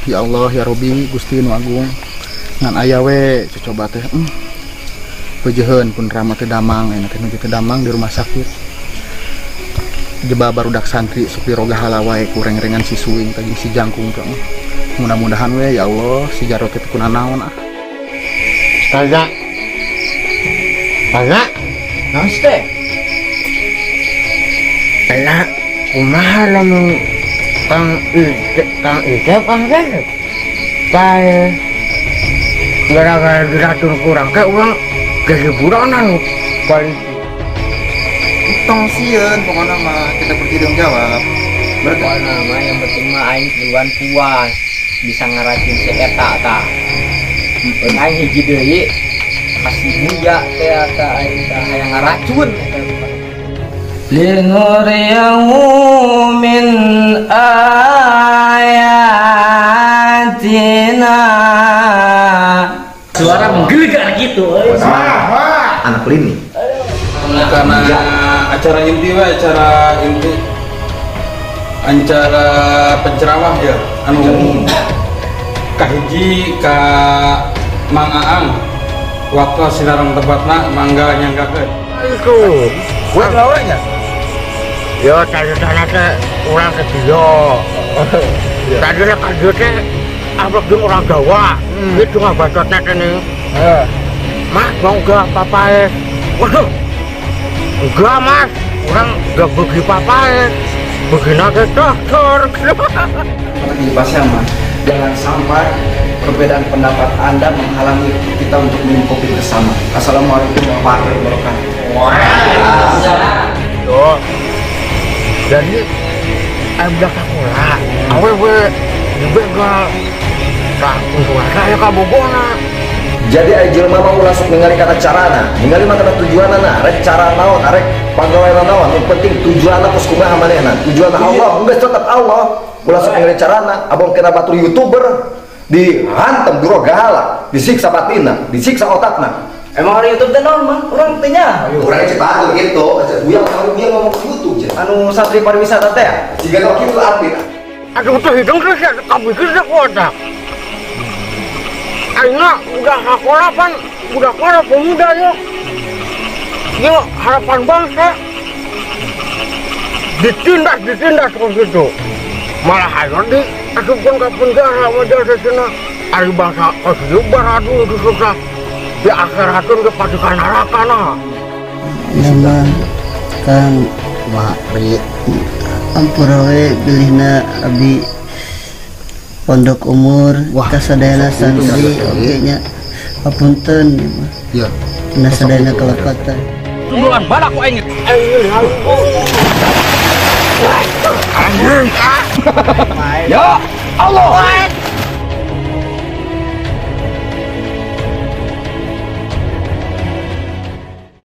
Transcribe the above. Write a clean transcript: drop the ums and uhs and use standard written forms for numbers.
Ya Allah ya Robi Gusti Nu Agung ngan aya we coba teh pejeheun pun rama teh damang enak teh nuju teh damang di rumah sakit jeba barudak santri supi roga halawai kureng-rengan si suing tadi si jangkung teh mudah-mudahan we ya Allah si Jarot teh kunaon Ustazah Ustazah naon teh enak kumaha lamun Kang Icep Kang Icep saya gara-gara diatur kurang kayak orang kehiburanan paling tong sieun pokoknya mah kita bertanggung jawab pokoknya mah yang penting mah aing duluan puas bisa ngaracun si eta tah aing hiji deui kasih mulia teh ka aing tah hayang ngaracun linuriyahu min ayatina suara menggelegar gitu anak lini karena acara inti acara penceramah ya anu kahiji ka Mang Aang waktu sinarang tempatna mangga nyanggakeun itu gue lawanya ya tadi-tadi teh orang kecil tadi lah kaget teh ablok jeung orang Jawa itu ngabacotnya teh nih mas mau gak papae waduh enggak mas orang gak bagi papae begina ke dokter pasnya mas jangan sampai perbedaan pendapat Anda menghalangi kita untuk minum kopi bersama. Assalamualaikum warahmatullahi wabarakatuh. Tuh jadi udah kakola awewe dibegal tak untuk saya kabogona jadi jelema mah ulah sok ningali kana carana ningali mah kana tujuanana rek cara naon arek pagaweana naon yang penting tujuanna geus kumaha manehna tujuanna Allah geus tetep Allah ulah sok ningali carana abang kena batur YouTuber dihantam dirogala disiksa batinna disiksa otakna. Emang hari YouTube teh naon mah? Urang teh nya. Urang cepat gitu. Dia ngomong ke YouTube je. Anu santri pariwisata teh. Jika kau kitu arti. Aduh tuh hidung terus ya kabikir dah kuota. Aina udah sekolah pan, udah sekolah pemuda yuk. Yuk harapan bangsa. Ditindas seperti itu. Malah ayo di asupkan ke penjara wajah sana. Ari bangsa asli baradu itu susah. Di akhiratun ke padukan neraka nah. Nama Kang Mari ampurawe bilihna abdi pondok umur kasadayana santri oge nya apunten ya na sadayana kelepatan Tuluan balak ku aing. Ya Allah.